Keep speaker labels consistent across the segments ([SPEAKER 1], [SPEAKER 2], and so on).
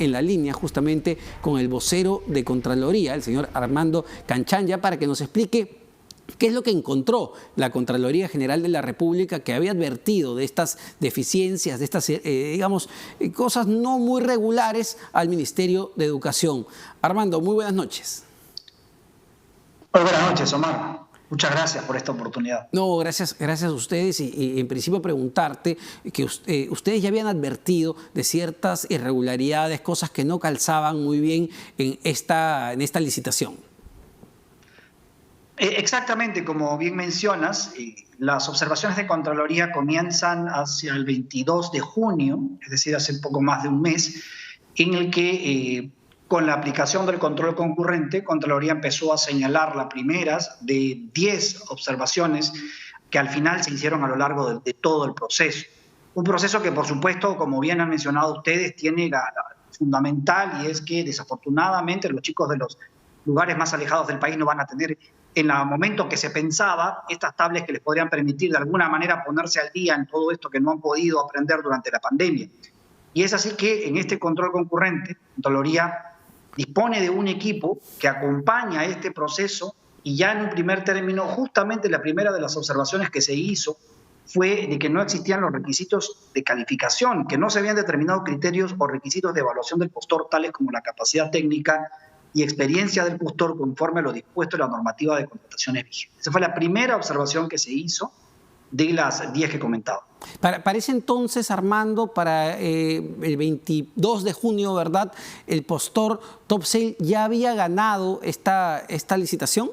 [SPEAKER 1] en la línea justamente con el vocero de Contraloría, el señor Armando Canchanya, para que nos explique qué es lo que encontró la Contraloría General de la República, que había advertido de estas deficiencias, de estas, cosas no muy regulares al Ministerio de Educación. Armando, muy buenas noches.
[SPEAKER 2] Muy buenas noches, Omar. Muchas gracias por esta oportunidad.
[SPEAKER 1] No, gracias a ustedes y en principio preguntarte que ustedes ya habían advertido de ciertas irregularidades, cosas que no calzaban muy bien en esta licitación.
[SPEAKER 2] Exactamente, como bien mencionas, las observaciones de Contraloría comienzan hacia el 22 de junio, es decir, hace poco más de un mes, en el que con la aplicación del control concurrente, Contraloría empezó a señalar las primeras de 10 observaciones que al final se hicieron a lo largo de todo el proceso. Un proceso que, por supuesto, como bien han mencionado ustedes, tiene la fundamental, y es que desafortunadamente los chicos de los lugares más alejados del país no van a tener en el momento que se pensaba estas tablets que les podrían permitir de alguna manera ponerse al día en todo esto que no han podido aprender durante la pandemia. Y es así que en este control concurrente, Contraloría dispone de un equipo que acompaña este proceso, y ya en un primer término, justamente la primera de las observaciones que se hizo fue de que no existían los requisitos de calificación, que no se habían determinado criterios o requisitos de evaluación del postor, tales como la capacidad técnica y experiencia del postor conforme a lo dispuesto en la normativa de contrataciones vigente. Esa fue la primera observación que se hizo de las 10 que comentaba.
[SPEAKER 1] Para ese entonces, Armando, para el 22 de junio, ¿verdad?, el postor Topsail ya había ganado esta licitación.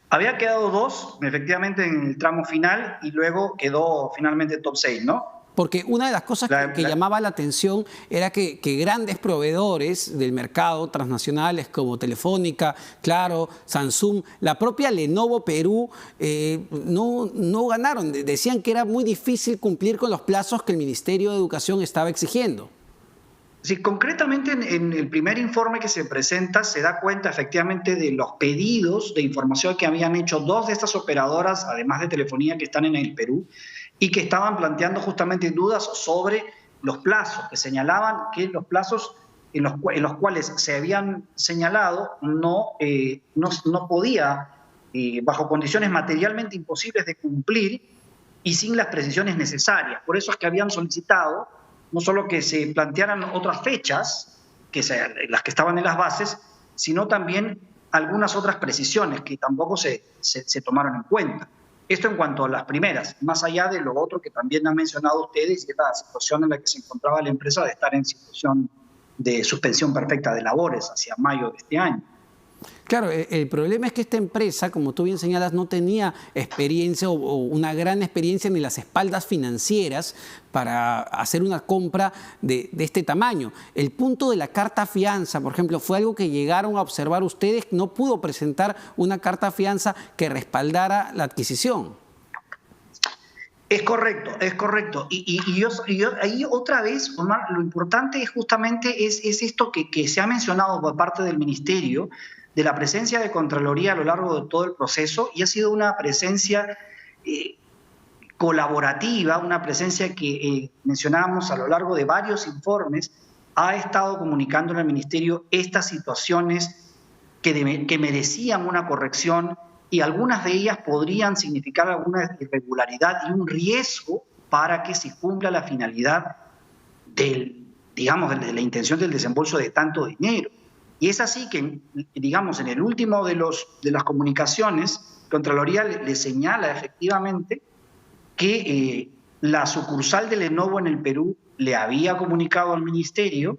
[SPEAKER 2] Había quedado 2, efectivamente, en el tramo final, y luego quedó finalmente Topsail, ¿no?
[SPEAKER 1] Porque una de las cosas que llamaba la atención era que grandes proveedores del mercado transnacionales como Telefónica, Claro, Samsung, la propia Lenovo Perú, no ganaron. Decían que era muy difícil cumplir con los plazos que el Ministerio de Educación estaba exigiendo.
[SPEAKER 2] Sí, concretamente en el primer informe que se presenta se da cuenta efectivamente de los pedidos de información que habían hecho 2 de estas operadoras, además de telefonía, que están en el Perú, y que estaban planteando justamente dudas sobre los plazos, que señalaban que los plazos en los cuales se habían señalado no podía, bajo condiciones materialmente imposibles de cumplir y sin las precisiones necesarias. Por eso es que habían solicitado no solo que se plantearan otras fechas, las que estaban en las bases, sino también algunas otras precisiones que tampoco se tomaron en cuenta. Esto en cuanto a las primeras, más allá de lo otro que también han mencionado ustedes, y es la situación en la que se encontraba la empresa de estar en situación de suspensión perfecta de labores hacia mayo de este año.
[SPEAKER 1] Claro, el problema es que esta empresa, como tú bien señalas, no tenía experiencia o una gran experiencia ni las espaldas financieras para hacer una compra de este tamaño. El punto de la carta fianza, por ejemplo, fue algo que llegaron a observar ustedes. No pudo presentar una carta fianza que respaldara la adquisición.
[SPEAKER 2] Es correcto, es correcto. Y yo ahí otra vez, Omar, lo importante es justamente es esto que se ha mencionado por parte del Ministerio, de la presencia de Contraloría a lo largo de todo el proceso, y ha sido una presencia colaborativa, una presencia que mencionábamos a lo largo de varios informes, ha estado comunicando al Ministerio estas situaciones que merecían una corrección, y algunas de ellas podrían significar alguna irregularidad y un riesgo para que se cumpla la finalidad de la intención del desembolso de tanto dinero. Y es así que, digamos, en el último de las comunicaciones, Contraloría le señala efectivamente que la sucursal de Lenovo en el Perú le había comunicado al Ministerio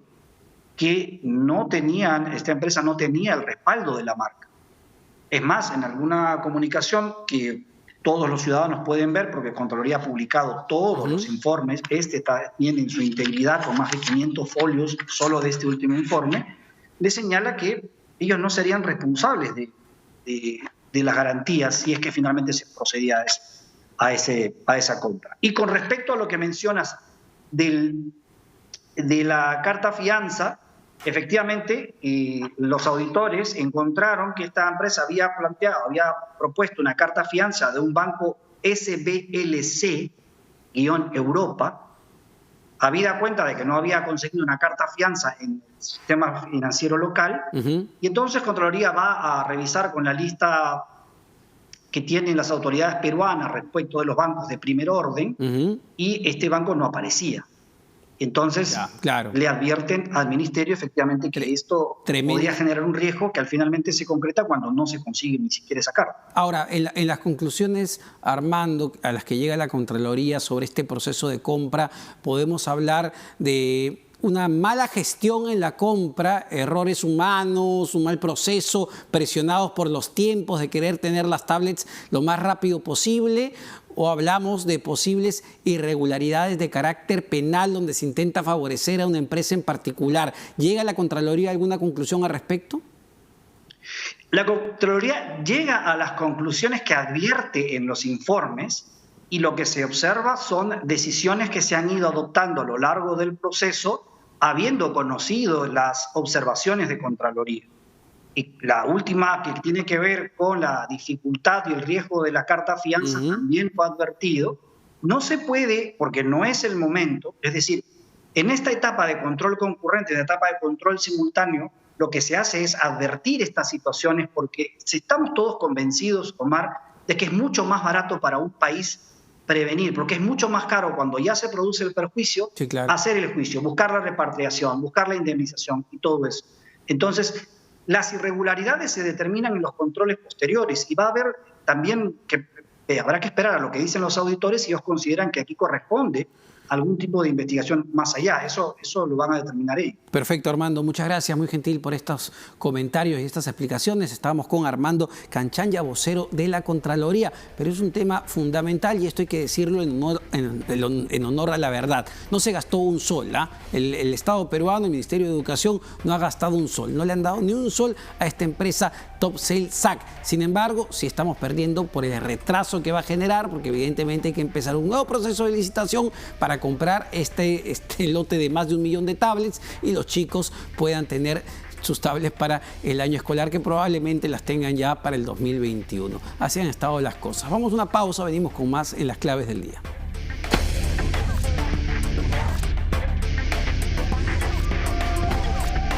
[SPEAKER 2] que esta empresa no tenía el respaldo de la marca. Es más, en alguna comunicación que todos los ciudadanos pueden ver, porque Contraloría ha publicado todos los informes, está bien en su integridad, con más de 500 folios solo de este último informe, le señala que ellos no serían responsables de las garantías si es que finalmente se procedía a esa compra. Y con respecto a lo que mencionas de la carta fianza, efectivamente los auditores encontraron que esta empresa había propuesto una carta fianza de un banco SBLC-Europa habida cuenta de que no había conseguido una carta fianza en el sistema financiero local, y entonces Contraloría va a revisar con la lista que tienen las autoridades peruanas respecto de los bancos de primer orden, y este banco no aparecía. Entonces, le advierten al ministerio efectivamente que esto podría generar un riesgo que finalmente se concreta cuando no se consigue ni siquiera esa carta.
[SPEAKER 1] Ahora, en las conclusiones, Armando, a las que llega la Contraloría sobre este proceso de compra, podemos hablar de una mala gestión en la compra, errores humanos, un mal proceso, presionados por los tiempos de querer tener las tablets lo más rápido posible, o hablamos de posibles irregularidades de carácter penal donde se intenta favorecer a una empresa en particular. ¿Llega la Contraloría a alguna conclusión al respecto?
[SPEAKER 2] La Contraloría llega a las conclusiones que advierte en los informes, y lo que se observa son decisiones que se han ido adoptando a lo largo del proceso, habiendo conocido las observaciones de Contraloría. Y la última, que tiene que ver con la dificultad y el riesgo de la carta fianza, también fue advertido. No se puede, porque no es el momento, es decir, en esta etapa de control concurrente, en la etapa de control simultáneo, lo que se hace es advertir estas situaciones, porque si estamos todos convencidos, Omar, de que es mucho más barato para un país prevenir, porque es mucho más caro cuando ya se produce el perjuicio, hacer el juicio, buscar la repatriación, buscar la indemnización y todo eso. Entonces, las irregularidades se determinan en los controles posteriores, y va a haber también que habrá que esperar a lo que dicen los auditores si ellos consideran que aquí corresponde algún tipo de investigación más allá. Eso lo van a determinar ellos.
[SPEAKER 1] Perfecto, Armando. Muchas gracias, muy gentil por estos comentarios y estas explicaciones. Estábamos con Armando Canchanya, vocero de la Contraloría, pero es un tema fundamental y esto hay que decirlo en honor a la verdad. No se gastó un sol, el Estado peruano, el Ministerio de Educación, no ha gastado un sol. No le han dado ni un sol a esta empresa Topcel SAC. Sin embargo, sí estamos perdiendo por el retraso que va a generar, porque evidentemente hay que empezar un nuevo proceso de licitación para comprar este lote de más de 1 millón de tablets y los chicos puedan tener sus tablets para el año escolar, que probablemente las tengan ya para el 2021. Así han estado las cosas. Vamos a una pausa, venimos con más en las claves del día.